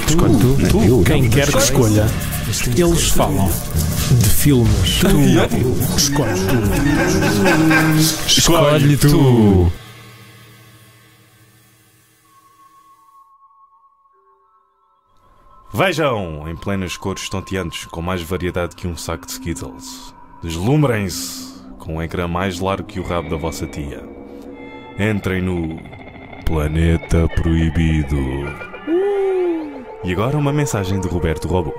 Escolhe tu. Eu. Quem quer que escolha. Eles falam de filmes. Tu escolhes tu. Escolhe tu. Vejam, em plenas cores estonteantes, com mais variedade que um saco de Skittles. Deslumbrem-se com um ecrã mais largo que o rabo da vossa tia. Entrem no Planeta Proibido. E agora uma mensagem de Roberto Robô.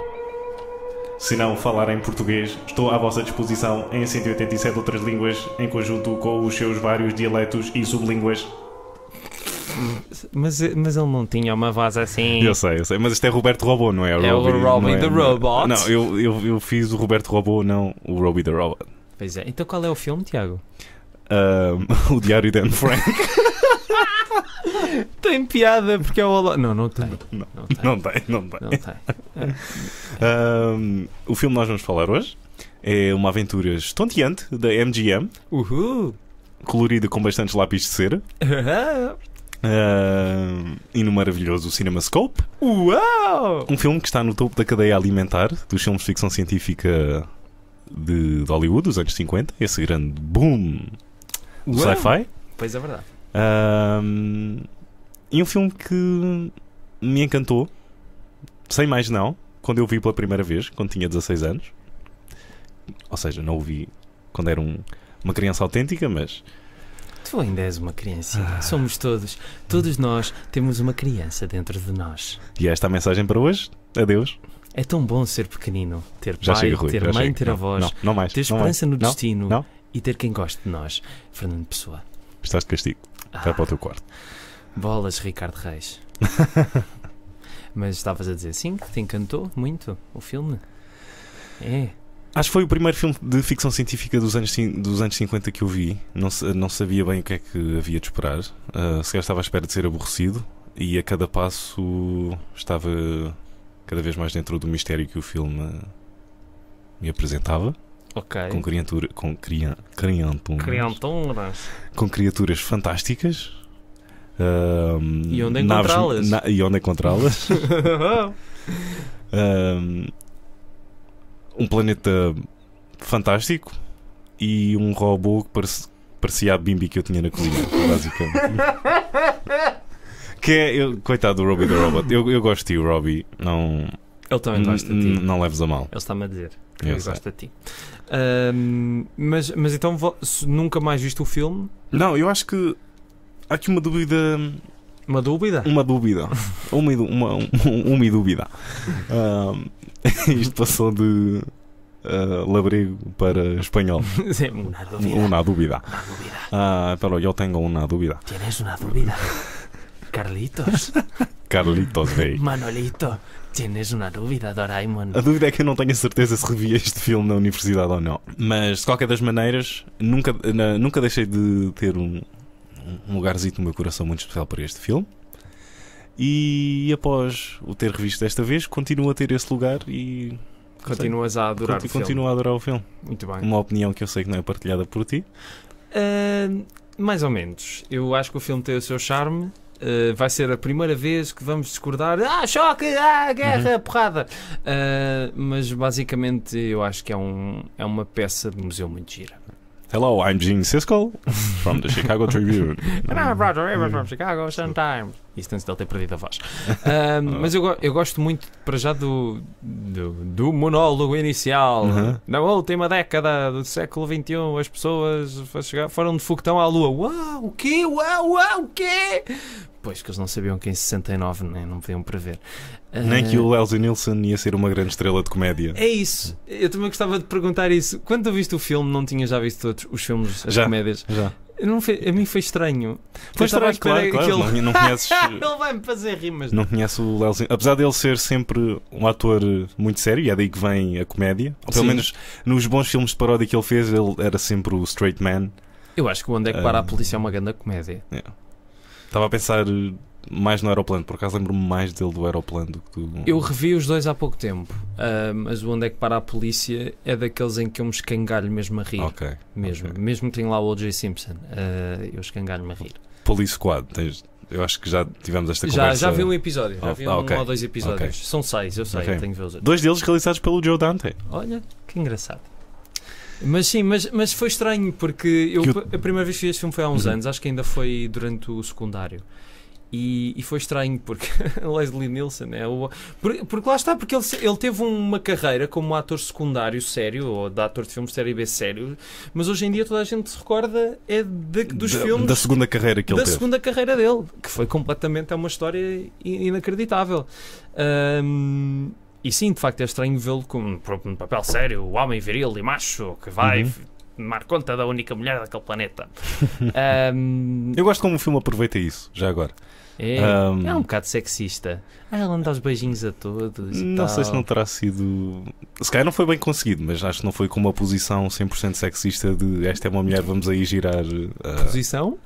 Se não falar em português, estou à vossa disposição em 187 outras línguas, em conjunto com os seus vários dialetos e sublínguas. Mas ele não tinha uma voz assim. Eu sei, mas isto é Roberto Robô, não é? É o Robbie the Robot. Não, eu fiz o Roberto Robô, não o Robbie the Robot. Pois é. Então qual é o filme, Tiago? O Diário de Anne Frank. Tem piada porque é o... Não tem. Não tem. O filme que nós vamos falar hoje é uma aventura estonteante da MGM. Colorida com bastantes lápis de cera. E no maravilhoso CinemaScope. Uau! Um filme que está no topo da cadeia alimentar dos filmes de ficção científica de Hollywood dos anos 50. Esse grande boom do sci-fi. Pois é verdade. E um filme que me encantou, sem mais não, quando eu vi pela primeira vez, quando tinha 16 anos. Ou seja, não o vi quando era uma criança autêntica, mas... Tu ainda és uma criancinha. Somos todos. Todos nós temos uma criança dentro de nós. E esta é a mensagem para hoje. Adeus. É tão bom ser pequenino. Ter Já pai, chega, Rui, ter já mãe, chega. ter avós. Não mais. Ter esperança no Não. destino. Não. E ter quem goste de nós. Fernando Pessoa. Estás de castigo. Vai para o teu quarto. Bolas, Ricardo Reis. Mas estavas a dizer sim, que te encantou muito o filme. É. Acho que foi o primeiro filme de ficção científica dos anos 50 que eu vi. Não sabia bem o que é que havia de esperar. Se calhar estava à espera de ser aborrecido. E a cada passo estava cada vez mais dentro do mistério que o filme me apresentava. Ok. Com criaturas fantásticas. E onde encontrá-las? Um planeta fantástico e um robô que parecia a Bimbi que eu tinha na cozinha, basicamente. Coitado do Robbie the Robot. Eu gosto de ti, Robbie. Não, ele também gosta de ti. Não leves a mal. Ele está-me a dizer que Eu ele sei. gosta de ti. Mas então nunca mais viste o filme? Não, eu acho que há aqui uma dúvida. Uma dúvida? Uma dúvida. Uma dúvida. Isto passou de labrego para espanhol. Una dúvida. Pero yo tengo una dúvida. ¿Tienes una dúvida? Carlitos. Carlitos, rei. Manolito. Tienes una dúvida, Doraemon. A dúvida é que eu não tenho a certeza se revi este filme na universidade ou não. Mas, de qualquer das maneiras, nunca deixei de ter um lugarzito no meu coração muito especial para este filme. E após o ter revisto desta vez, continuo a ter esse lugar e... Continuas a adorar o filme. Continuo a adorar o filme. Muito bem. Uma opinião que eu sei que não é partilhada por ti. Mais ou menos. Eu acho que o filme tem o seu charme. Vai ser a primeira vez que vamos discordar. Choque! Guerra! Porrada! Mas basicamente eu acho que é uma peça de museu muito gira. Hello, I'm Gene Siskel from the Chicago Tribune. And I'm Roger Evans from Chicago Sun-Times. Isto antes de ele ter perdido a voz. Mas eu gosto muito, para já, do monólogo inicial. Na última década do século XXI, as pessoas foram de foguetão à Lua. Uau, o quê? Uau, o quê? Pois que eles não sabiam que em 69 não podiam prever. Nem que o Leslie Nielsen ia ser uma grande estrela de comédia. É isso. Eu também gostava de perguntar isso. Quando tu viste o filme, não tinhas já visto todos os filmes, as comédias? Já. A mim foi estranho. Foi estranho, claro. Não conheces... Ele vai-me fazer rimas. Não conheço o Leslie... Apesar dele ser sempre um ator muito sério, e é daí que vem a comédia. Ou pelo menos nos bons filmes de paródia que ele fez, ele era sempre o straight man. Eu acho que Onde é que para a polícia é uma grande comédia. Estava a pensar mais no Aeroplano, por acaso lembro-me mais dele do Aeroplano do que do... Eu revi os dois há pouco tempo, mas o Onde é que para a polícia é daqueles em que eu me escangalho mesmo a rir. Mesmo que tenha lá o O.J. Simpson, eu escangalho-me a rir. Police Squad, Eu acho que já tivemos esta conversa. Já vi um episódio, já vi ok. um ou 2 episódios. Ok. São 6, eu sei, Ok. tenho que ver os outros. 2 deles realizados pelo Joe Dante. Olha, que engraçado. Mas sim, mas foi estranho porque a primeira vez que vi este filme foi há uns anos, acho que ainda foi durante o secundário. E foi estranho porque Leslie Nielsen porque lá está, porque ele teve uma carreira como ator secundário sério, ou de ator de filmes série B sério, mas hoje em dia toda a gente se recorda dos filmes Da segunda carreira que ele teve. Da segunda carreira dele, que foi completamente uma história inacreditável. E sim, de facto é estranho vê-lo como um papel sério, o homem viril e macho que vai tomar conta da única mulher daquele planeta. Eu gosto como o filme aproveita isso, já agora. É um bocado sexista. Ela dá os beijinhos a todos. Não sei se não terá sido. Se calhar não foi bem conseguido, mas acho que não foi com uma posição 100% sexista de esta é uma mulher, vamos aí girar. Posição?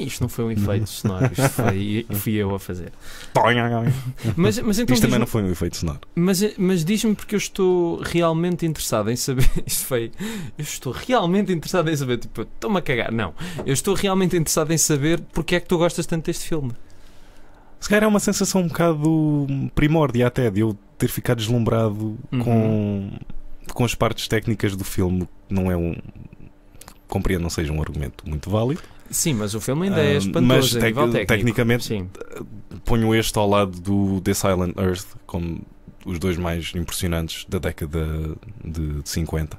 Isto não foi um efeito sonoro, isto fui eu a fazer. Mas então isto também não foi um efeito sonoro. Mas diz-me, porque eu estou realmente interessado em saber. Eu estou realmente interessado em saber. Tipo, estou-me a cagar. Não, eu estou realmente interessado em saber porque é que tu gostas tanto deste filme. Se calhar é uma sensação um bocado primórdia até de eu ter ficado deslumbrado com as partes técnicas do filme. Não é compreendo, não seja um argumento muito válido. Sim, mas o filme ainda é espantoso a nível técnico. Tecnicamente, sim. Ponho este ao lado do The Silent Earth como os dois mais impressionantes da década de 50.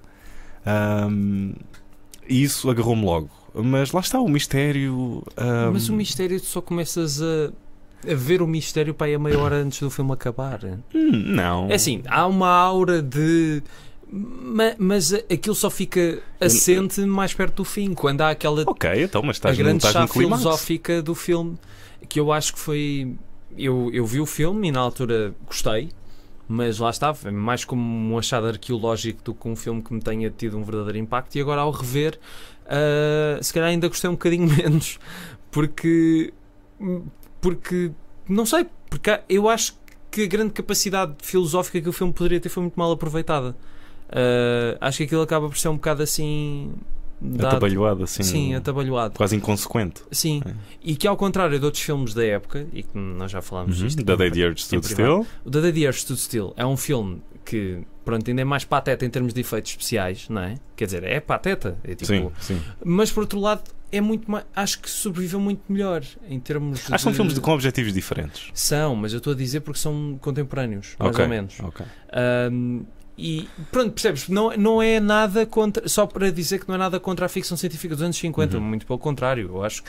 E isso agarrou-me logo. Mas lá está o mistério. Mas o mistério, tu só começas a ver o mistério para aí a meia hora antes do filme acabar. Não. É assim, há uma aura de... Mas aquilo só fica assente mais perto do fim, quando há aquela então, mas a grande chave no clímax filosófica do filme, que eu acho que foi... Eu vi o filme e na altura gostei, mas lá estava, mais como um achado arqueológico do que um filme que me tenha tido um verdadeiro impacto, e agora ao rever se calhar ainda gostei um bocadinho menos, porque não sei, porque eu acho que a grande capacidade filosófica que o filme poderia ter foi muito mal aproveitada. Acho que aquilo acaba por ser um bocado assim atabalhoado, assim, sim, atabalhoado, quase inconsequente. Sim, e que ao contrário de outros filmes da época, e que nós já falámos disto, The Day the Earth Stood Still. O The Day the Earth Stood Still é um filme que, pronto, ainda é mais pateta em termos de efeitos especiais, não é? Quer dizer, é pateta, é tipo, sim. Mas por outro lado é muito mais, acho que sobreviveu muito melhor em termos acho que são filmes com objetivos diferentes. São, mas eu estou a dizer porque são contemporâneos, mais ou menos. E pronto, percebes? Não é nada contra, só para dizer que não é nada contra a ficção científica dos anos 50, muito pelo contrário, eu acho.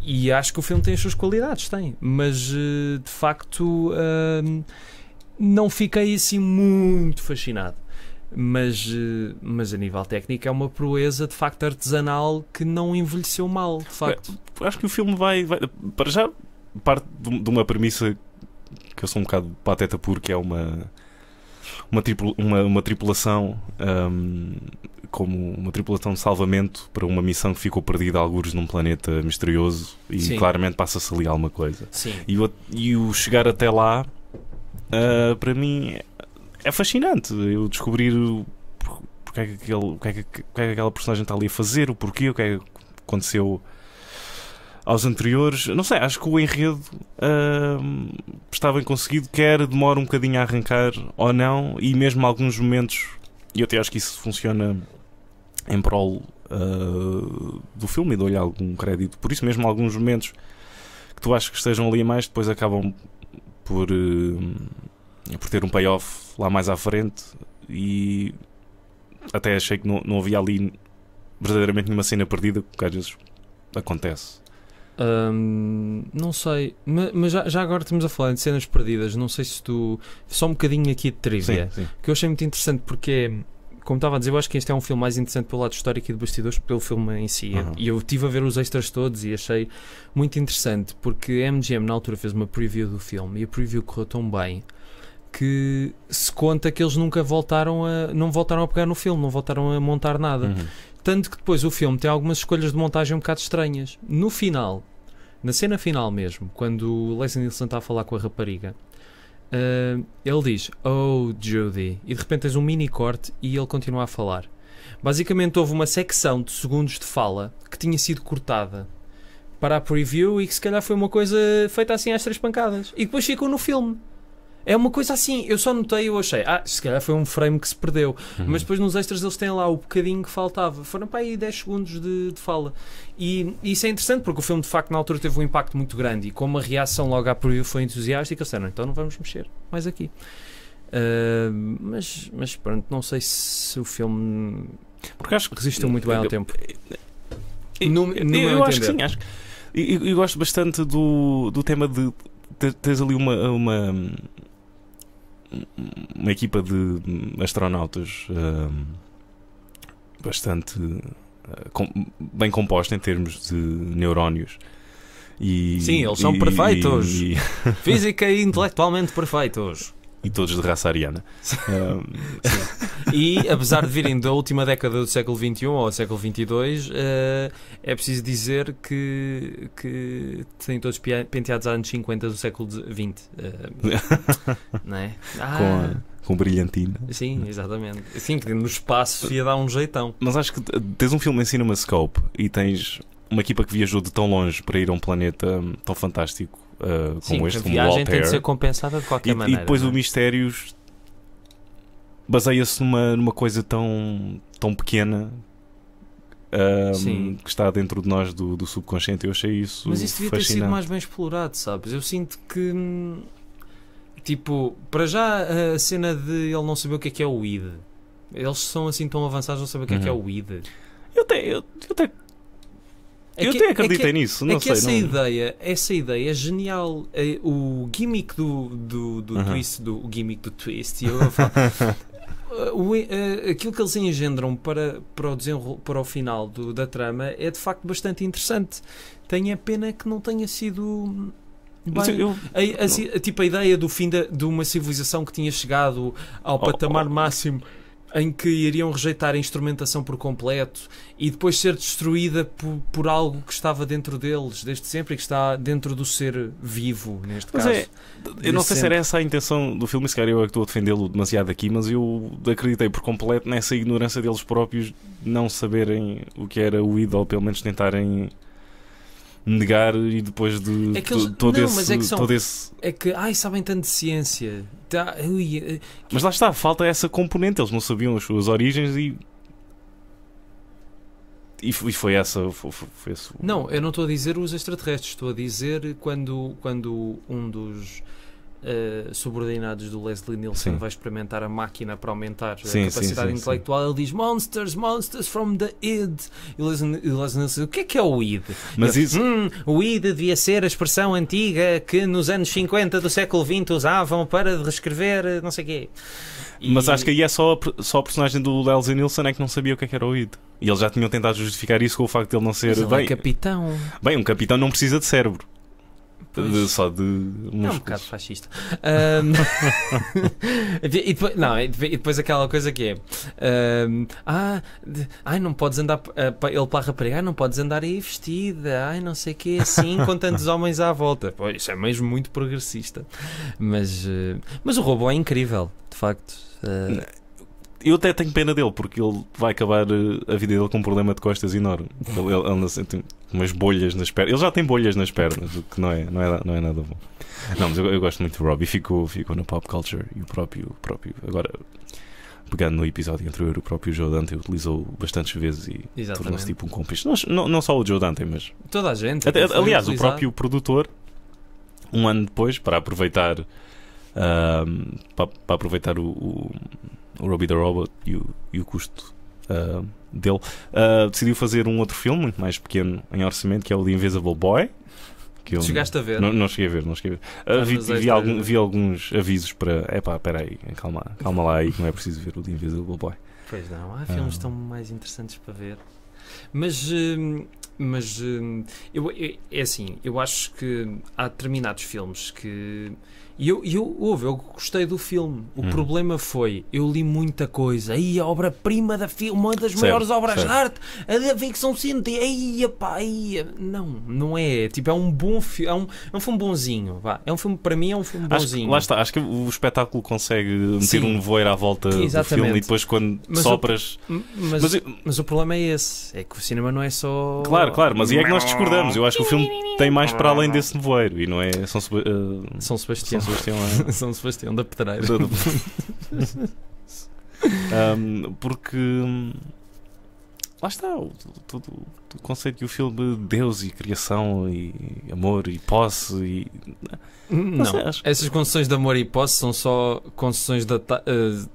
E acho que o filme tem as suas qualidades, tem, mas de facto não fiquei assim muito fascinado. Mas a nível técnico é uma proeza de facto artesanal que não envelheceu mal, de facto. Acho que o filme vai para já parte de uma premissa que eu sou um bocado pateta porque é uma tripulação como uma tripulação de salvamento para uma missão que ficou perdida a algures num planeta misterioso e Sim. claramente passa-se ali alguma coisa. Sim. E o chegar até lá para mim é fascinante. Eu descobrir porque é que aquela personagem está ali a fazer, o porquê, o que é que aconteceu aos anteriores. Não sei, acho que o enredo está bem conseguido, quer demora um bocadinho a arrancar ou não, e mesmo alguns momentos, e eu até acho que isso funciona em prol do filme e dou-lhe algum crédito por isso, mesmo alguns momentos que tu achas que estejam ali a mais, depois acabam por ter um payoff lá mais à frente, e até achei que não havia ali verdadeiramente nenhuma cena perdida, porque às vezes acontece. Não sei, mas já agora estamos a falar de cenas perdidas. Não sei se tu. Só um bocadinho aqui de trivia, sim. que eu achei muito interessante, porque, como estava a dizer, eu acho que este é um filme mais interessante pelo lado histórico e de bastidores pelo filme em si. E eu estive a ver os extras todos e achei muito interessante, porque a MGM na altura fez uma preview do filme e a preview correu tão bem que se conta que eles nunca não voltaram a pegar no filme, não voltaram a montar nada. Tanto que depois o filme tem algumas escolhas de montagem um bocado estranhas. No final, na cena final mesmo, quando o Leslie Nielsen está a falar com a rapariga, ele diz, "Oh, Judy", e de repente tens um mini corte e ele continua a falar. Basicamente houve uma secção de segundos de fala que tinha sido cortada para a preview e que se calhar foi uma coisa feita assim às 3 pancadas. E depois ficou no filme. É uma coisa assim, eu só notei, eu achei, se calhar foi um frame que se perdeu. Mas depois nos extras eles têm lá o bocadinho que faltava. Foram para aí 10 segundos de fala. E isso é interessante porque o filme de facto na altura teve um impacto muito grande e como a reação logo à preview foi entusiástica, eles disseram, então não vamos mexer mais aqui. Mas pronto, não sei se o filme Porque acho que resistiu muito bem ao tempo. Eu acho que sim, acho. Eu gosto bastante do tema de teres ali uma equipa de astronautas bastante bem composta em termos de neurónios. Sim, eles são perfeitos. Física e intelectualmente perfeitos. E todos de raça ariana. E apesar de virem da última década do século XXI ou século XXII, é preciso dizer que têm todos penteados a anos 50 do século XX. Não é? Com brilhantina. Sim, exatamente. Assim, que no espaço ia dar um jeitão. Mas acho que tens um filme em CinemaScope e tens uma equipa que viajou de tão longe para ir a um planeta tão fantástico como este, a como viagem Altair, tem de ser compensada de qualquer maneira. E depois não é? o Mistérios baseia-se numa coisa tão pequena que está dentro de nós do subconsciente. Eu achei isso Mas isso devia ter sido fascinante. mais bem explorado, sabes? Eu sinto que tipo, para já a cena de ele não saber o que é o id. Eles são assim tão avançados, não sabem o que é o id. Eu até acreditei nisso. Não sei, essa ideia é genial. O gimmick do twist, o gimmick do twist, eu falo, aquilo que eles engendram para o final da trama é de facto bastante interessante. Tenho a pena que não tenha sido bem, tipo a ideia do fim de uma civilização que tinha chegado ao patamar máximo em que iriam rejeitar a instrumentação por completo e depois ser destruída por algo que estava dentro deles desde sempre e que está dentro do ser vivo, neste caso. Eu não sei se era essa a intenção do filme, se calhar eu é que estou a defendê-lo demasiado aqui, mas eu acreditei por completo nessa ignorância deles próprios, não saberem o que era o id, ou pelo menos tentarem negar, e depois de todo esse... É que, sabem tanto de ciência. Mas lá está, falta essa componente. Eles não sabiam as suas origens e foi essa... Foi esse... Não, eu não estou a dizer os extraterrestres. Estou a dizer quando um dos subordinados do Leslie Nielsen vai experimentar a máquina para aumentar a capacidade intelectual, ele diz monsters from the id. E o Leslie Nielsen diz, o que é o id? O id devia ser a expressão antiga que nos anos 50 do século XX usavam para descrever não sei o quê. Mas acho que aí é só a personagem do Leslie Nielsen é que não sabia o que era o id. E eles já tinham tentado justificar isso com o facto de ele não ser... Mas ele é capitão. Bem, um capitão não precisa de cérebro. Só de músculos. É um bocado fascista. E depois aquela coisa que é não podes andar ele para a rapariga, não podes andar aí vestida, não sei o que, assim, com tantos homens à volta. Pois, isso é mesmo muito progressista. Mas o robô é incrível, de facto. Eu até tenho pena dele, porque ele vai acabar a vida dele com um problema de costas enorme. Ele anda assim, tem umas bolhas nas pernas. Ele já tem bolhas nas pernas, o que não é nada bom. Não, mas eu gosto muito do Robbie. Ficou na pop culture. E o próprio agora, pegando no episódio anterior, o próprio Joe Dante utilizou bastantes vezes e tornou-se tipo um cúmplice. Não só o Joe Dante, mas toda a gente. Aliás, o próprio produtor, um ano depois, para aproveitar o Robbie the Robot e o custo dele, decidiu fazer um outro filme muito mais pequeno em orçamento, que é o The Invisible Boy, que eu chegaste a ver? Não cheguei a ver. Vi alguns avisos para espera aí, calma lá aí, que não é preciso ver o The Invisible Boy. Pois não, há filmes tão mais interessantes para ver. Mas é assim, eu acho que há determinados filmes que E eu gostei do filme. O problema foi, eu li muita coisa. Aí a obra-prima da filme, uma das maiores obras de arte, a da ficção científica. Aí, pá, aí. Não é. Tipo, é um bom filme. É um filme bonzinho. Vá. É um filme, para mim, é um filme bonzinho. Lá está, acho que o espetáculo consegue meter um nevoeiro à volta do filme e depois quando sopras. Mas o problema é esse. É que o cinema não é só. Claro, mas e é que nós discordamos. Eu acho que o filme tem mais para além desse nevoeiro e não é São Sebastião. São Sebastião da Pedreira. Porque lá está o conceito do filme de Deus e criação e amor e posse e... Não, essas concessões de amor e posse são só concessões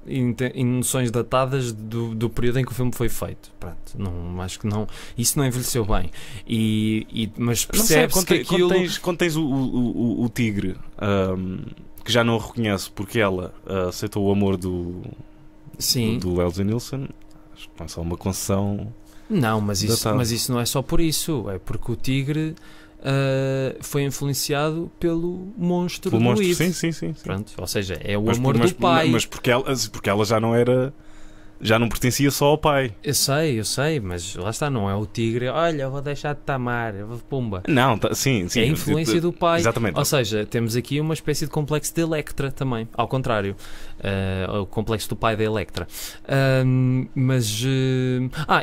e noções datadas do período em que o filme foi feito. Pronto, não, acho que não, isso não envelheceu bem. Mas percebe-se que aquilo... Quando tens o tigre que já não o reconhece porque ela aceitou o amor do Leslie Nielsen, acho que não é só uma concessão. Não, mas isso não é só por isso. É porque o tigre foi influenciado pelo monstro do Id. Sim. Pronto, ou seja, é o amor do pai. Mas porque ela já não era... Já não pertencia só ao pai. Eu sei, mas lá está, não é o tigre. Olha, vou deixar de te amar, pumba. Não, sim. É a influência do pai. Exatamente. Ou seja, temos aqui uma espécie de complexo de Electra também. Ao contrário, o complexo do pai da Electra.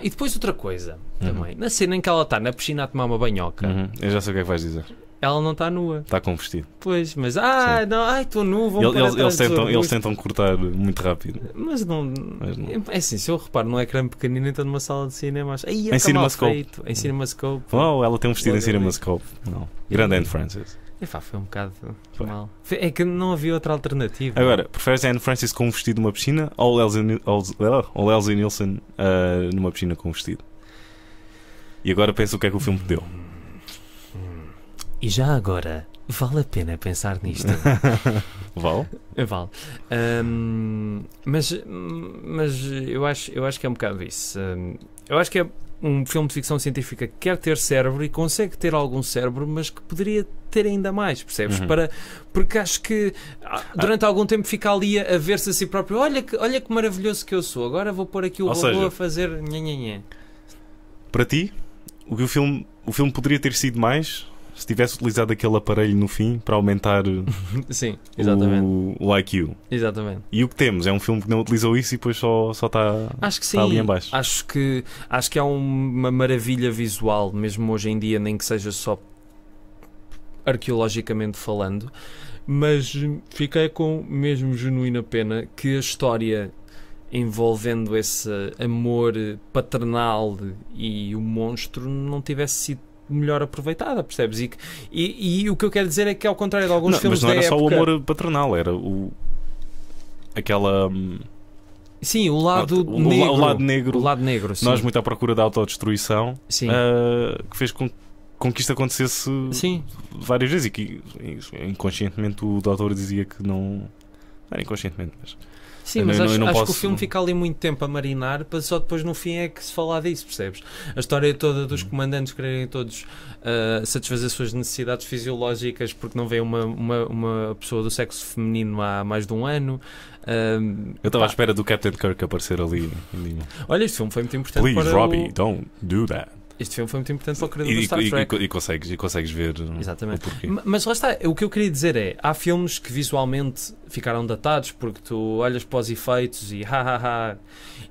E depois outra coisa também. Na cena em que ela está na piscina a tomar uma banhoca. Eu já sei o que é que vais dizer. Ela não está nua. Está com vestido. Pois, mas estou nu, eles tentam cortar muito rápido. Mas não. É assim, se eu reparo num ecrã pequenino, então numa sala de cinema, em CinemaScope. Em CinemaScope. Ela tem um vestido em CinemaScope. Não. Grande Anne Francis. Foi um bocado mal. É que não havia outra alternativa. Agora, preferes a Anne Francis com um vestido numa piscina ou Leslie Nielsen numa piscina com um vestido? E agora pensa o que é que o filme te deu. E já agora, vale a pena pensar nisto. Vale? Vale. Mas eu acho que é um bocado isso. Eu acho que é um filme de ficção científica que quer ter cérebro e consegue ter algum cérebro, mas que poderia ter ainda mais, percebes? Porque acho que durante algum tempo fica ali a ver-se a si próprio. Olha que maravilhoso que eu sou. Agora vou pôr aqui o robô a fazer nhanhanhã. Para ti, o filme poderia ter sido mais... se tivesse utilizado aquele aparelho no fim para aumentar sim, exatamente. o IQ. Exatamente. E o que temos é um filme que não utilizou isso e depois só está, acho que sim. Está ali em baixo. Acho que há uma maravilha visual, mesmo hoje em dia, nem que seja só arqueologicamente falando, mas fiquei com mesmo genuína pena que a história envolvendo esse amor paternal e o monstro não tivesse sido melhor aproveitada, percebes? E o que eu quero dizer é que, ao contrário de alguns filmes da época... Mas não era só o amor paternal, era aquela... Sim, o lado negro. O lado negro, sim. Nós muito à procura da autodestruição, que fez com que isto acontecesse várias vezes e que inconscientemente o doutor dizia que não era inconscientemente, mas... Sim, mas acho que o filme fica ali muito tempo a marinar para só depois no fim é que se falar disso, percebes? A história toda dos comandantes quererem todos satisfazer as suas necessidades fisiológicas porque não veio uma pessoa do sexo feminino há mais de um ano. Eu estava à espera do Captain Kirk aparecer ali. Olha, este filme foi muito importante. Please, Robbie, don't do that. Este filme foi muito importante para o criador do Star Trek. E consegues ver exatamente. O porquê. Mas lá está, o que eu queria dizer é, há filmes que visualmente ficaram datados porque tu olhas para os efeitos e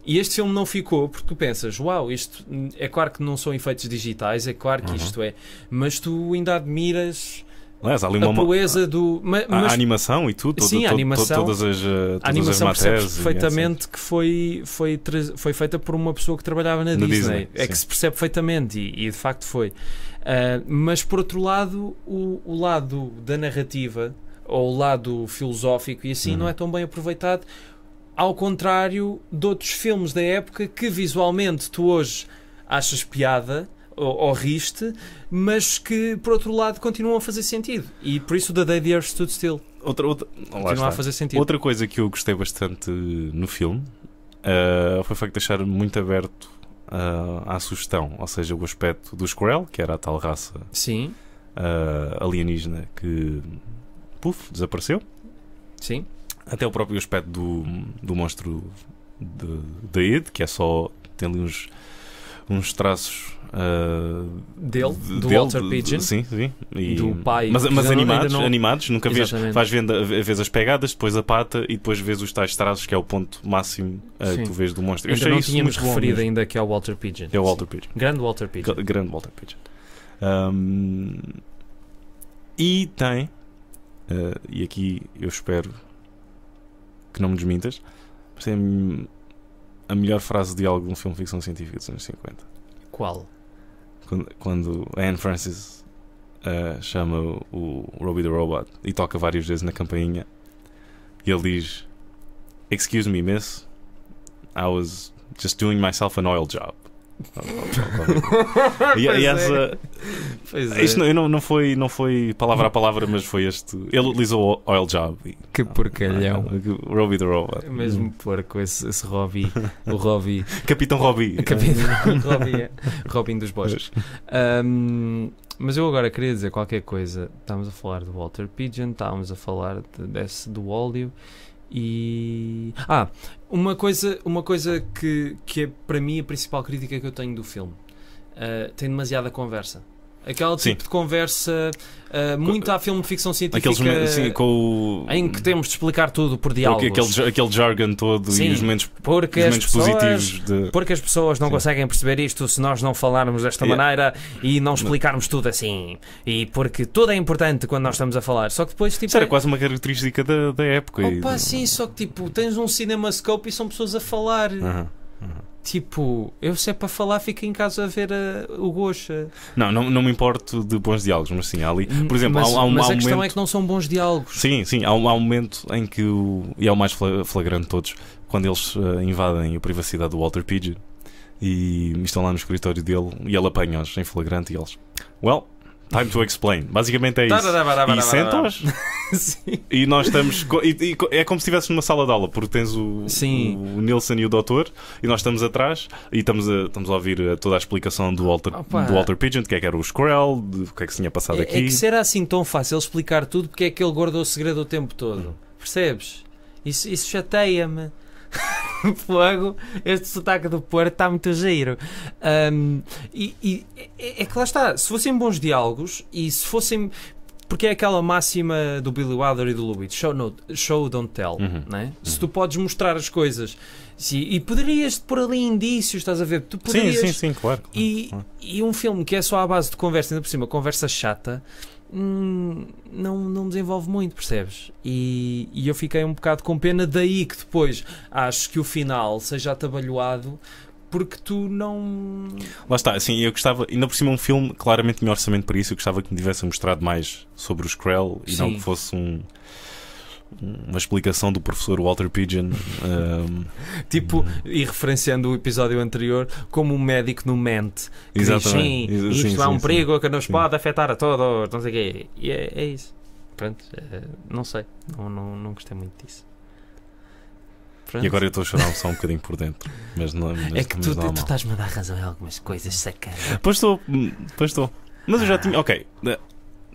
e este filme não ficou porque tu pensas, uau, isto é claro que não são efeitos digitais, é claro que isto é, mas tu ainda admiras... Aliás, há ali a proeza do... a animação e tudo, sim, a animação, todas as matérias perfeitamente que foi feita por uma pessoa que trabalhava na Disney. É que se percebe perfeitamente e de facto foi. Mas por outro lado, o lado da narrativa ou o lado filosófico e assim não é tão bem aproveitado, ao contrário de outros filmes da época que visualmente tu hoje achas piada ou riste, mas que por outro lado continuam a fazer sentido, e por isso The Day the Earth Stood Still continua a fazer sentido. Outra coisa que eu gostei bastante no filme foi o facto de deixar muito aberto à sugestão, ou seja, o aspecto do Skrull, que era a tal raça alienígena que desapareceu. Sim. Até o próprio aspecto do monstro da Id, que é só. Tem ali uns traços. Dele, do Walter Pigeon. Sim. E, do pai. Mas não... animados, nunca vês. Exatamente. Vês as pegadas, depois a pata e depois vês os tais traços, que é o ponto máximo que tu vês do monstro. Ainda não tínhamos referido ainda que é o Walter Pigeon. É o Walter Pigeon. Grande Walter Pigeon. Grande Walter Pigeon. E tem, e aqui eu espero que não me desmintas, mas tem a melhor frase de diálogo de um filme de ficção científica dos anos 50. Qual? Quando a Anne Francis chama o Robbie the Robot e toca várias vezes na campainha e ele diz: "Excuse me, miss, I was just doing myself an oil job." E essa. Isto não foi palavra a palavra, mas foi este. Ele utilizou oil job. Que porcalhão. Robbie the Robot. Mesmo porco, esse Robbie. O Robbie. Capitão Robbie. Robin dos Bojas. Mas eu agora queria dizer qualquer coisa. Estávamos a falar do Walter Pigeon, estávamos a falar do óleo. E. Uma coisa que é para mim a principal crítica que eu tenho do filme. Tem demasiada conversa. Aquele tipo de conversa muito a filme de ficção científica em que temos de explicar tudo por diálogos. Aquele jargon todo. Sim, e os momentos positivos porque as pessoas não conseguem perceber isto se nós não falarmos desta maneira e não explicarmos tudo assim. E porque tudo é importante quando nós estamos a falar. Só que depois tipo, isso era quase uma característica da época. Sim, só que tipo, tens um CinemaScope e são pessoas a falar. Tipo, eu se é para falar fico em casa a ver o Gosha. Não me importo de bons diálogos, mas sim, há ali. Por exemplo, mas há a questão momento... é que não são bons diálogos. Sim, há um momento em que e é o mais flagrante de todos, quando eles invadem a privacidade do Walter Pigeon e estão lá no escritório dele e ele apanha-os em flagrante e eles time to explain. Basicamente é isso. E sentam-os e nós estamos. E é como se estivesse numa sala de aula, porque tens o Nilsson e o doutor, e nós estamos atrás e estamos a ouvir toda a explicação do Walter Pigeon, de que era o Squirrel, de o que é que se tinha passado aqui. É que será assim tão fácil explicar tudo porque é que ele guardou o segredo o tempo todo. Percebes? Isso chateia-me. Fogo, este sotaque do Porto está muito giro. É que lá está, se fossem bons diálogos e se fossem. Porque é aquela máxima do Billy Wilder e do Lubitsch: show don't tell, né? Se tu podes mostrar as coisas e poderias pôr ali indícios, estás a ver? Tu poderias, sim, claro. E um filme que é só à base de conversa, ainda por cima, conversa chata. Não desenvolve muito, percebes? E eu fiquei um bocado com pena, daí que depois acho que o final seja atabalhoado porque tu não. Lá está, assim, eu gostava, ainda por cima um filme claramente tinha orçamento para isso, eu gostava que me tivesse mostrado mais sobre o Skrell e não que fosse uma explicação do professor Walter Pigeon tipo, e referenciando o episódio anterior, como um médico no mente que exatamente. Diz, isto é um perigo que nos pode afetar a todos, não sei o quê, e é isso. Pronto, não sei, não gostei muito disso. Pronto. E agora eu estou a chorar só um bocadinho por dentro, mas não, é que tu estás-me a dar razão em algumas coisas sacanas. Pois estou, mas eu já tinha,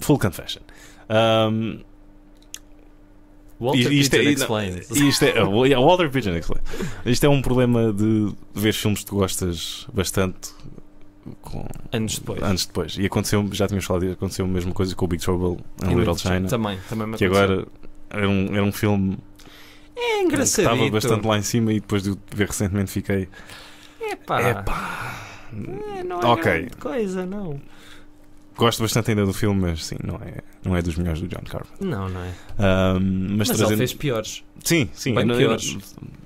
full confession. Walter Pigeon Explains. Walter Pigeon Explains. Isto é um problema de ver filmes que tu gostas bastante anos depois. E já tínhamos falado, aconteceu a mesma coisa com o Big Trouble in Little China. Também que agora era um filme engraçadito. Estava bastante lá em cima e depois de ver recentemente fiquei. Não é grande coisa, não. Gosto bastante ainda do filme, mas sim, não é dos melhores do John Carpenter. Não é. Mas ele fez piores. Sim. Bem piores.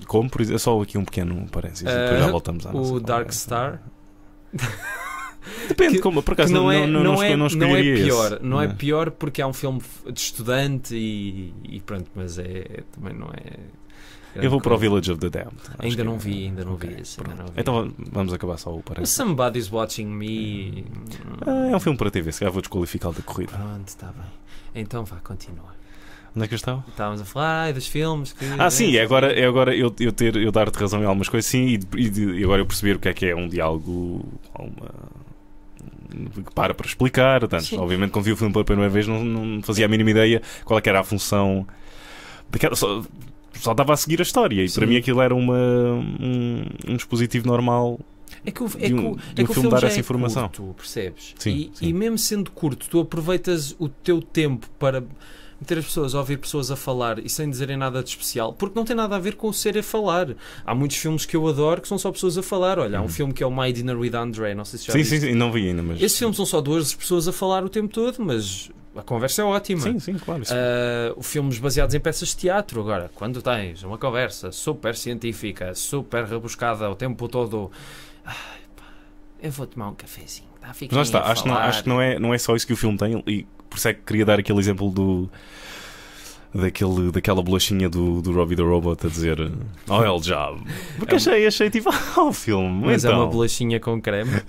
Como, por exemplo, é só aqui um pequeno parênteses e depois já voltamos à nossa. O Dark Star. Depende como, por acaso não escolheria pior. Não é pior porque é um filme de estudante e pronto, mas também não é. Eu vou para o Village of the Damned. Ainda não vi esse. Então vamos acabar só o parênteses. Somebody's Watching Me. É um filme para TV, se calhar vou desqualificá-lo da corrida. Pronto, está bem. Então vá, continua. Onde é que eu estava? Estávamos a falar dos filmes. Sim, é agora eu dar-te razão em algumas coisas, sim, e agora eu perceber o que é um diálogo, que para explicar. Portanto, obviamente, quando vi o filme pela primeira vez, não fazia a mínima ideia qual é que era a função só estava a seguir a história. E Sim. para mim aquilo era um dispositivo normal. É que o filme filme dar já essa é informação. curto, percebes? Sim, sim. E mesmo sendo curto, tu aproveitas o teu tempo para meter as pessoas a ouvir pessoas a falar e sem dizerem nada de especial, porque não tem nada a ver com o ser a falar. Há muitos filmes que eu adoro que são só pessoas a falar. Olha, há um filme que é o My Dinner with Andre, não sei se já viste. Sim, não vi ainda, mas... Esse filme são só duas pessoas a falar o tempo todo, mas a conversa é ótima. Sim, claro. Filmes baseados em peças de teatro. Agora, quando tens uma conversa super científica, super rebuscada o tempo todo, eu vou tomar um cafezinho. Mas lá está, acho que não é só isso que o filme tem, e por isso é que queria dar aquele exemplo daquela bolachinha do Robbie the Robot a dizer Oil Job. Porque achei tipo, o filme. Mas então. é uma bolachinha com creme.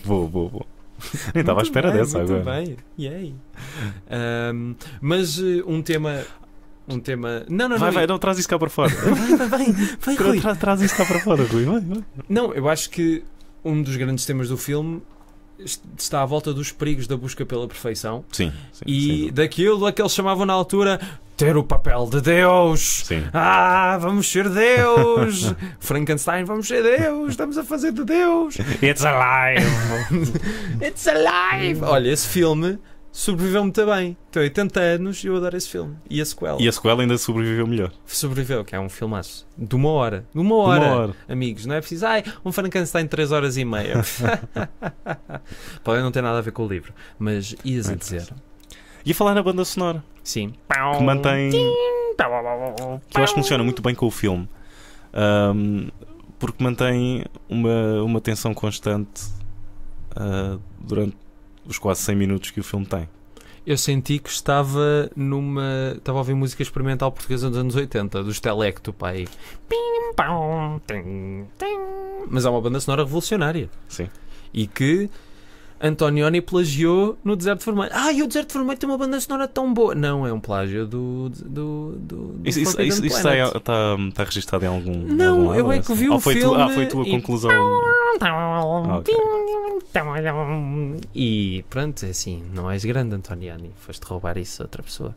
Vou. Nem estava à espera dessa muito agora. Muito bem, yay. Mas um tema... Não. Vai, não, traz isso cá para fora. Vai, Rui. Traz isso cá para fora, Rui. Vai. Não, eu acho que um dos grandes temas do filme está à volta dos perigos da busca pela perfeição. Sim. E daquilo a que eles chamavam na altura ter o papel de Deus. Sim. Vamos ser Deus. Frankenstein, vamos ser Deus. Estamos a fazer de Deus. It's alive. It's alive. Olha, esse filme sobreviveu muito bem. Tem 80 anos e eu adoro esse filme. E a sequela. E a sequela ainda sobreviveu melhor. Sobreviveu, que é um filmaço. De uma hora. De uma hora. Amigos, não é preciso. Um Frankenstein de 3 horas e meia. Pode não ter nada a ver com o livro. Mas ias a dizer. E a falar na banda sonora. Sim. Que mantém. Que eu acho que funciona muito bem com o filme. Porque mantém uma tensão constante durante os quase 100 minutos que o filme tem. Eu senti que estava a ouvir música experimental portuguesa dos anos 80, dos Telecto, pai. Mas é uma banda sonora revolucionária. Sim. E que Antonioni plagiou no Deserto Vermelho. E o Deserto Vermelho tem uma banda sonora tão boa. Não, é um plágio do Isso está registado em algum... Não, lado, eu é que vi o filme... foi tua conclusão. Okay. E pronto, é assim, não és grande, Antonioni. Foste roubar isso a outra pessoa.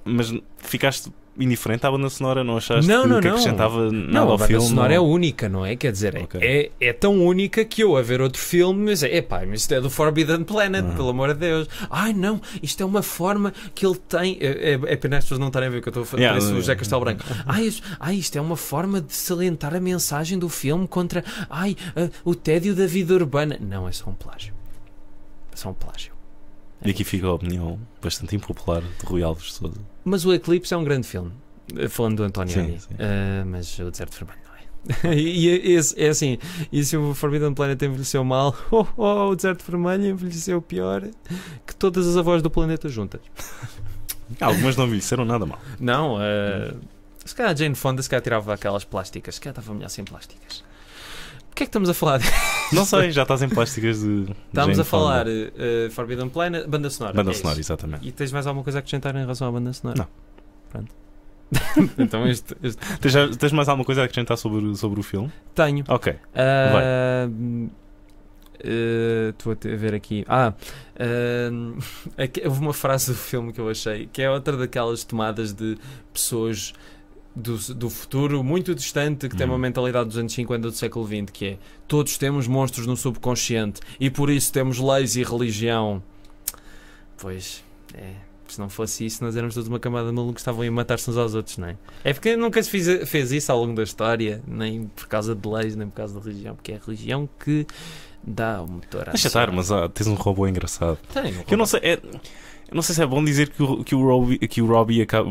Mas ficaste indiferente à banda sonora? Não achaste que acrescentava nada não, ao a banda filme? sonora é única, não é? Quer dizer, Okay. é tão única que eu a ver outro filme mas mas isto é do Forbidden Planet, pelo amor de Deus. Não, isto é uma forma que ele tem. É pena as pessoas não estarem a ver o que eu estou a fazer. Parece o José Castelo Branco. Isto é uma forma de salientar a mensagem do filme contra o tédio da vida urbana. Não, é só um plágio. É só um plágio. E aqui fica a opinião bastante impopular de Rui Alves de Sousa. Mas o Eclipse é um grande filme, falando do Antonioni. Sim. Mas o Deserto Vermelho não é. E é assim, e se o Forbidden Planet envelheceu mal, o Deserto Vermelho envelheceu pior que todas as avós do planeta juntas. Algumas não envelheceram nada mal. Não, se calhar a Jane Fonda tirava aquelas plásticas, se calhar estava melhor sem plásticas. O que é que estamos a falar? Não sei, já estás em plásticas de Estamos Jane a falar Forbidden Planet, banda sonora. Banda sonora, exatamente. E tens mais alguma coisa a acrescentar em relação à banda sonora? Não. Pronto. Então Tens mais alguma coisa a acrescentar sobre o filme? Tenho. Ok. Estou a ver aqui. Houve uma frase do filme que eu achei que é outra daquelas tomadas de pessoas do futuro muito distante que tem uma mentalidade dos anos 50 do século XX, que é: todos temos monstros no subconsciente e por isso temos leis e religião. Pois se não fosse isso, nós éramos todos uma camada de malucos que estavam a matar-se uns aos outros, não é? É porque nunca se fez isso ao longo da história, nem por causa de leis, nem por causa da religião, porque é a religião que dá o motor à Deixa estar, mas tens um robô engraçado. Tem. Eu não sei se é bom dizer que o Robbie acaba.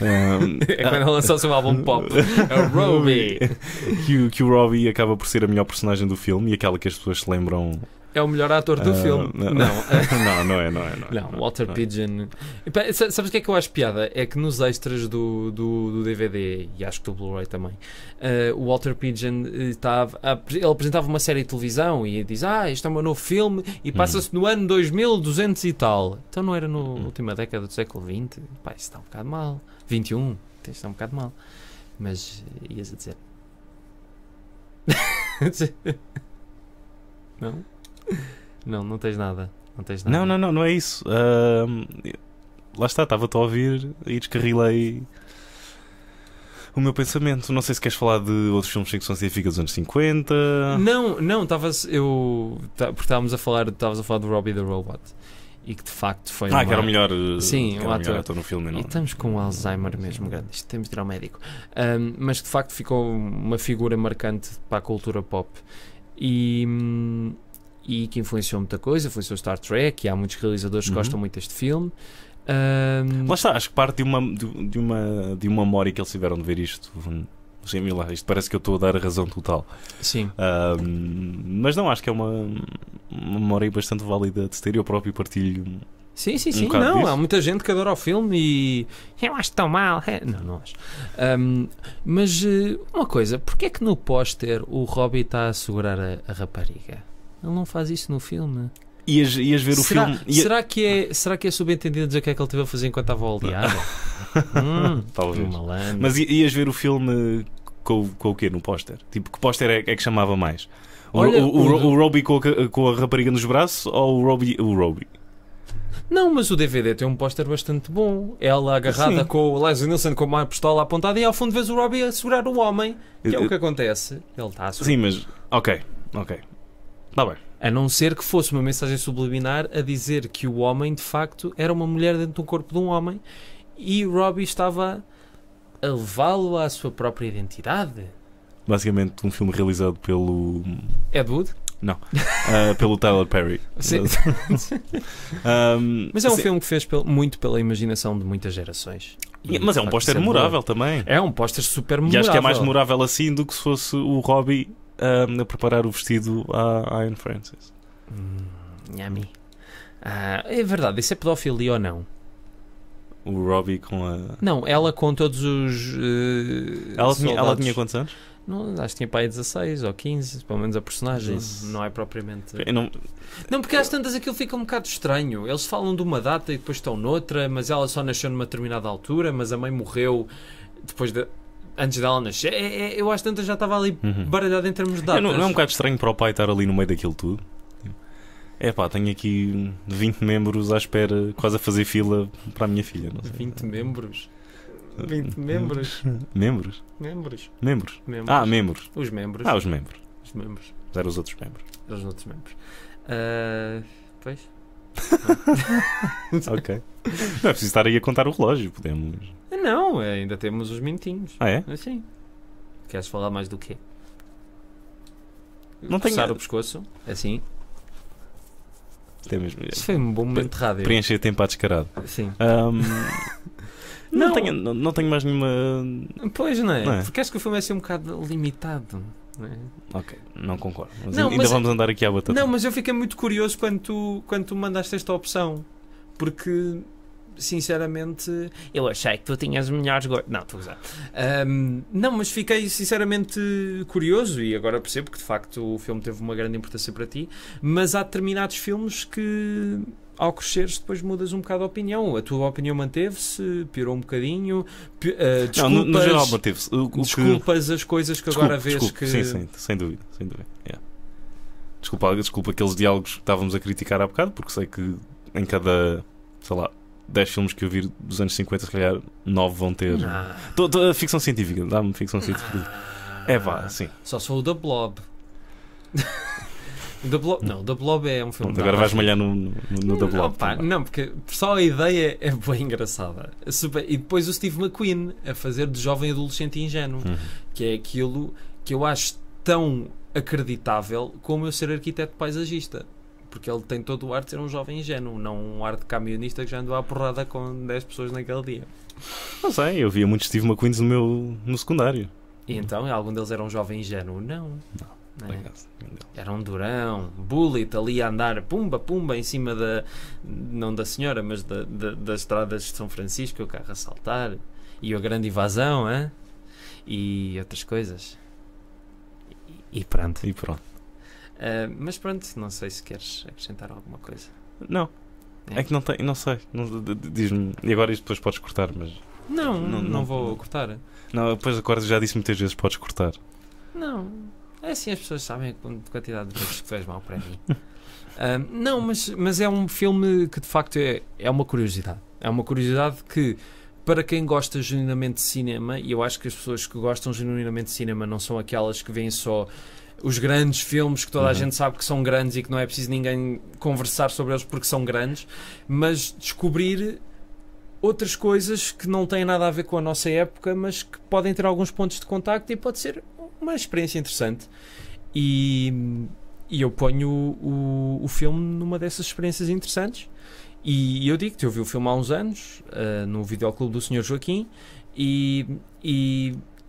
É quando ele lançou o seu álbum pop. É o Robbie. que o Robbie acaba por ser a melhor personagem do filme e aquela que as pessoas se lembram. É o melhor ator do filme. Não. Não é. Não, Walter Pidgeon. Sabes o que é que eu acho piada? É que nos extras do DVD, e acho que do Blu-ray também, o Walter Pidgeon ele apresentava uma série de televisão e diz: isto é o meu novo filme e passa-se no ano 2200 e tal. Então não era na última década do século XX? Isso está um bocado mal. 21, isto está um bocado mal. Mas ias a dizer. Não? Não tens nada. Não tens nada? Não é isso. Lá está, estava-te a ouvir e descarrilei o meu pensamento. Não sei se queres falar de outros filmes de ficção científica dos anos 50. Não, estavas. Porque estavas a falar do Robbie the Robot. E que de facto foi. Que era o melhor, sim, o melhor ator no filme. E estamos com um Alzheimer mesmo grande. Isto temos de ir ao médico. Mas que de facto ficou uma figura marcante para a cultura pop. E que influenciou muita coisa. Influenciou Star Trek. E há muitos realizadores que gostam muito deste filme. Lá está, acho que parte de uma memória que eles tiveram de ver isto. Sim, lá, isto parece que eu estou a dar a razão total. Sim. Mas não, acho que é uma memória bastante válida de se ter. Eu próprio partilho. Sim. Não, há muita gente que adora o filme e eu acho tão mal. Não acho. Mas uma coisa, porquê é que no póster o Robbie está a segurar a rapariga? Ele não faz isso no filme. Ias ver o filme. Será que é subentendido dizer o que é que ele teve a fazer enquanto estava a olear? Talvez. Malandro. Mas ias ver o filme com o quê no póster? Tipo, que póster é que chamava mais? O Robbie com a rapariga nos braços ou o Robbie? Não, mas o DVD tem um póster bastante bom. Ela agarrada com o Leslie Nielsen com uma pistola apontada e ao fundo vês o Robbie a segurar o homem. Que é o que acontece. Ele está a segurar. Sim, mas... Ok. Está bem. A não ser que fosse uma mensagem subliminar a dizer que o homem, de facto, era uma mulher dentro de um corpo de um homem e o Robbie estava a levá-lo à sua própria identidade. Basicamente um filme realizado pelo... Ed Wood? Não. Pelo Tyler Perry. Sim. Mas é um filme que fez muito pela imaginação de muitas gerações. Mas é um póster memorável também. É um póster super memorável. E acho que é mais memorável assim do que se fosse o Robbie a preparar o vestido à Anne Francis. Yummy. É verdade, isso é pedofilia ou não? O Robbie com a... Não, ela com todos os... Ela tinha quantos anos? Não, acho que tinha para aí 16 ou 15, pelo menos a personagem. Não é propriamente... Não, porque às tantas aquilo fica um bocado estranho. Eles falam de uma data e depois estão noutra, mas ela só nasceu numa determinada altura, mas a mãe morreu antes dela nascer. Eu às tantas já estava ali baralhado em termos de datas. Não é um bocado estranho para o pai estar ali no meio daquilo tudo? Tenho aqui 20 membros à espera, quase a fazer fila para a minha filha. Não sei. 20 membros? 20 membros? Membros? Membros. Membros? Membros. Membros. Os membros. Os membros. Os membros. Eram os outros membros. Os outros membros. Pois. Ok. Não é preciso estar aí a contar o relógio, podemos... Não, ainda temos os minutinhos. É? Sim. Queres falar mais do quê? Não tenho... Coçar o pescoço, assim. Isso foi um bom momento de rádio. Preencher tempo à descarado. Sim. Não tenho mais nenhuma... Pois não é? Porque acho que o filme é assim um bocado limitado. Não é? Ok, não concordo. Mas vamos andar aqui à batata. Não, mas eu fiquei muito curioso quando tu mandaste esta opção. Porque, sinceramente, eu achei que tu tinhas melhores gostos. Não, estou a usar. Não, mas fiquei sinceramente curioso e agora percebo que de facto o filme teve uma grande importância para ti. Mas há determinados filmes que, ao cresceres, depois mudas um bocado a opinião. A tua opinião manteve-se, piorou um bocadinho. Desculpas, no geral manteve-se. Desculpas as coisas que agora vês que... Sim, sem dúvida. Yeah. Desculpa aqueles diálogos que estávamos a criticar há bocado, porque sei que em cada, sei lá, 10 filmes que eu vi dos anos 50, se calhar 9 vão ter... Toda a ficção científica, dá-me ficção científica. Sim. Só sou o The Blob. The Blob é um filme... Agora vais malhar no The Blob. Não, porque só a ideia é bem engraçada. E depois o Steve McQueen a fazer de jovem adolescente ingênuo, que é aquilo que eu acho tão acreditável como eu ser arquiteto paisagista. Porque ele tem todo o ar de ser um jovem ingênuo, não um ar de camionista que já andou à porrada com 10 pessoas naquele dia. Não sei, eu via muitos Steve McQueens no secundário. E então, algum deles era um jovem ingênuo? Não. Era um durão, bullet ali a andar pumba em cima não da senhora, mas das estradas de São Francisco, o carro a saltar e a grande invasão, hein? E outras coisas. E pronto. Mas pronto, não sei se queres acrescentar alguma coisa. Não. É que não sei. Diz-me. E agora isto depois podes cortar, mas... Não vou cortar. Não, depois agora já disse muitas vezes podes cortar. Não. É assim, as pessoas sabem a quantidade de vezes que fez mal para mim. Não, mas é um filme que de facto é uma curiosidade. É uma curiosidade que, para quem gosta genuinamente de cinema, e eu acho que as pessoas que gostam genuinamente de cinema não são aquelas que veem só os grandes filmes que toda a gente sabe que são grandes e que não é preciso ninguém conversar sobre eles porque são grandes, mas descobrir outras coisas que não têm nada a ver com a nossa época, mas que podem ter alguns pontos de contacto e pode ser uma experiência interessante. E eu ponho o filme numa dessas experiências interessantes. E eu digo-te, eu vi o filme há uns anos, no videoclube do Sr. Joaquim, e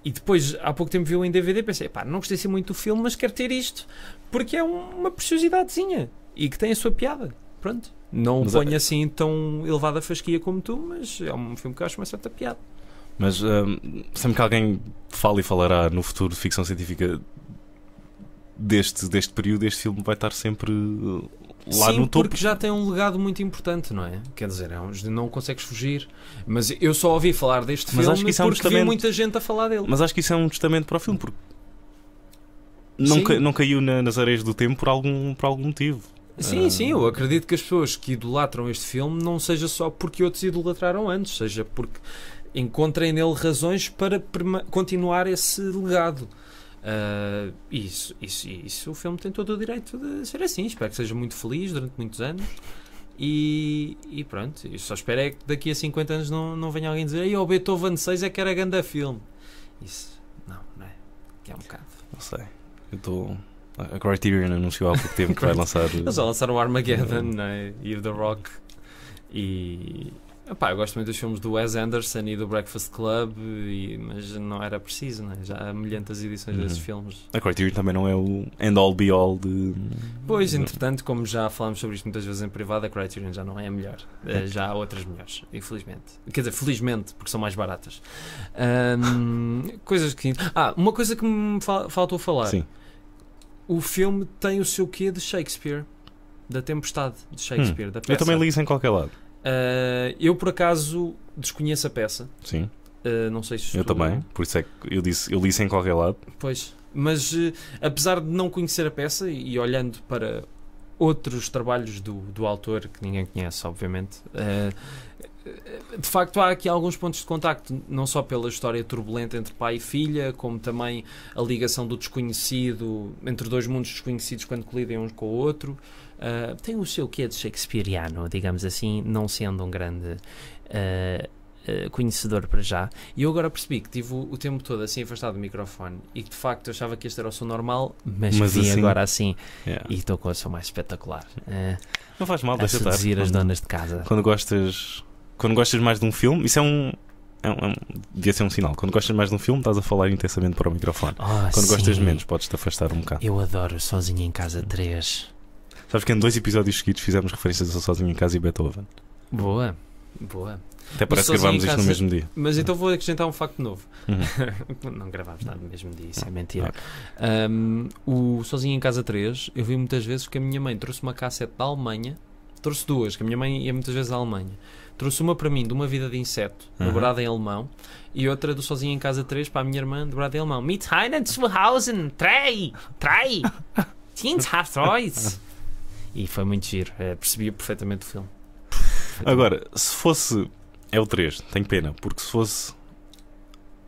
depois, há pouco tempo, vi-o em DVD e pensei, pá, não gostei assim muito do filme, mas quero ter isto, porque é uma preciosidadezinha e que tem a sua piada. Pronto. Não o ponho assim tão elevada fasquia como tu, mas é um filme que eu acho uma certa piada. Mas sempre que alguém fala e falará no futuro de ficção científica deste período, este filme vai estar sempre lá no topo. Porque já tem um legado muito importante, não é? Quer dizer, não consegues fugir. Mas eu só ouvi falar deste filme acho que isso porque vi muita gente a falar dele. Mas acho que isso é um testamento para o filme, porque não caiu nas areias do tempo por algum motivo. Sim, eu acredito que as pessoas que idolatram este filme não seja só porque outros idolatraram antes, seja porque encontrem nele razões para continuar esse legado. Isso o filme tem todo o direito de ser assim. Espero que seja muito feliz durante muitos anos e pronto, eu só espero é que daqui a 50 anos não venha alguém dizer o Beethoven 6 é que era grande filme. Isso não é? Que é um bocado. Não sei, a Criterion anunciou há pouco tempo que vai lançar. Eles já lançaram o Armageddon, né? E o The Rock. E eu gosto muito dos filmes do Wes Anderson e do Breakfast Club, mas não era preciso, né? Já há milhentas edições desses filmes. A Criterion também não é o end-all be-all de. Pois, entretanto, como já falámos sobre isto muitas vezes em privado, a Criterion já não é a melhor. Já há outras melhores, infelizmente. Quer dizer, felizmente, porque são mais baratas. Coisas que. Uma coisa que me faltou falar. Sim. O filme tem o seu quê de Shakespeare, da Tempestade de Shakespeare, da peça. Eu também li isso em qualquer lado. Eu, por acaso, desconheço a peça. Sim. Não sei se eu também, por isso é que eu li isso em qualquer lado. Pois, mas apesar de não conhecer a peça e olhando para outros trabalhos do autor, que ninguém conhece, obviamente, de facto há aqui alguns pontos de contacto, não só pela história turbulenta entre pai e filha, como também a ligação do desconhecido entre dois mundos desconhecidos quando colidem um com o outro. Tem o seu quê de shakespeariano, digamos assim, não sendo um grande conhecedor para já. E eu agora percebi que tive o tempo todo assim afastado do microfone e que de facto eu achava que este era o som normal, mas vim assim, agora assim e estou com o som mais espetacular. Não faz mal, deixa estar. Seduzir as donas de casa. Quando gostas mais de um filme, isso devia ser um sinal. Quando gostas mais de um filme, estás a falar intensamente para o microfone. Quando gostas menos, podes-te afastar um bocado. Eu adoro Sozinho em Casa 3. Sabes que em 2 episódios seguidos fizemos referências a Sozinho em Casa e Beethoven. Boa. Até parece que gravámos isto no mesmo dia. Mas então vou acrescentar um facto novo. Não gravámos nada no mesmo dia, isso é mentira. O Sozinho em Casa 3 eu vi muitas vezes porque a minha mãe trouxe uma cassete da Alemanha. Trouxe 2, que a minha mãe ia muitas vezes à Alemanha. Trouxe uma para mim de Uma Vida de Inseto, dobrada em alemão, e outra do Sozinho em Casa 3 para a minha irmã, dobrada em alemão. Mit Heinen zu Hausen, 3, Diensthaft. E foi muito giro, percebia perfeitamente o filme. Agora, se fosse. É o 3, tenho pena, porque se fosse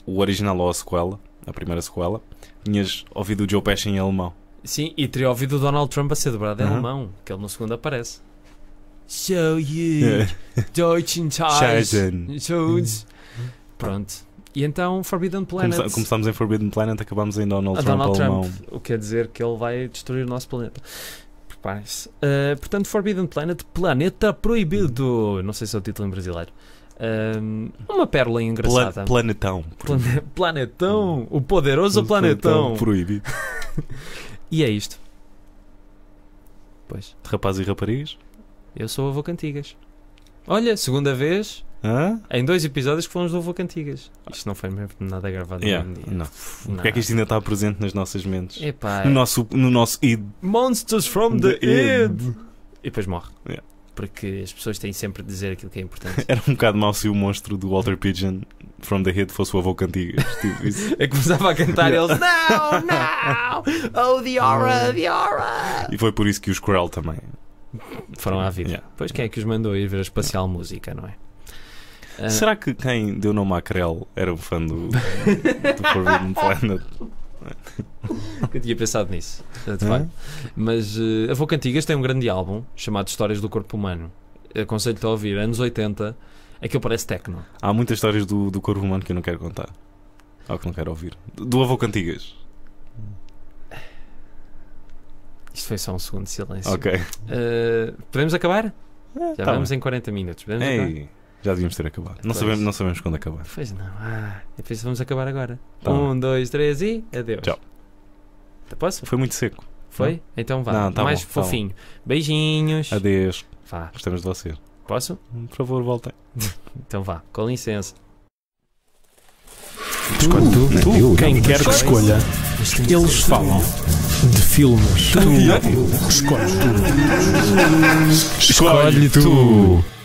o original ou a sequela, a primeira sequela, tinhas ouvido o Joe Pesci em alemão. Sim, e teria ouvido o Donald Trump a ser dobrado em alemão, que ele no segundo aparece. So you Deutschen Pronto. E então Forbidden Planet. Começámos em Forbidden Planet, acabámos em Donald Trump alemão. O que quer dizer que ele vai destruir o nosso planeta. Preparem-se. Portanto, Forbidden Planet, Planeta Proibido. Não sei se é o título em brasileiro. Uma pérola engraçada. Planetão. Planetão. O poderoso Planetão. Proibido. E é isto. Pois. Rapazes e raparigas. Eu sou o Avô Cantigas. Olha, segunda vez em 2 episódios que fomos do Avô Cantigas. Isto não foi mesmo nada gravado no mesmo dia. Não. Porque é que isto ainda está presente nas nossas mentes? Epá, no nosso id. Monsters from the id. E depois morre. porque as pessoas têm sempre de dizer aquilo que é importante. Era um bocado mau se o monstro do Walter Pigeon from the Hit fosse o avô Cantigas. Tipo, isso. Eu começava a cantar e eles, não, não, oh, the aura, the aura. E foi por isso que os Krell também Foram à vida. Yeah. Pois quem é que os mandou ir ver a Espacial Música, não é? Será que quem deu nome à Krell era um fã do Forbidden Planet? Eu tinha pensado nisso, de facto. Mas Avô Cantigas tem um grande álbum chamado Histórias do Corpo Humano. Aconselho-te a ouvir, anos 80. Aquilo parece techno. Há muitas histórias do corpo humano que eu não quero contar. Ou que não quero ouvir. Do Avô Cantigas. Isto foi só um segundo de silêncio. Ok. Podemos acabar? Já tá vamos bem. em 40 minutos. Podemos acabar? Ei, já devíamos ter acabado. Não Pois. sabemos quando acabar. Pois não. Depois vamos acabar agora. Tá 1, 2, 3 e adeus. Tchau. Posso? Foi muito seco. Foi? Então vá. Não, tá Mais bom, tá fofinho. Beijinhos. Adeus. Vá. Gostamos de você. Posso? Por favor, voltem. Então vá. Com licença. Escolhe tu. Quem quer que escolha, eles falam de filmes. Tu escolhes tu. Escolhe tu.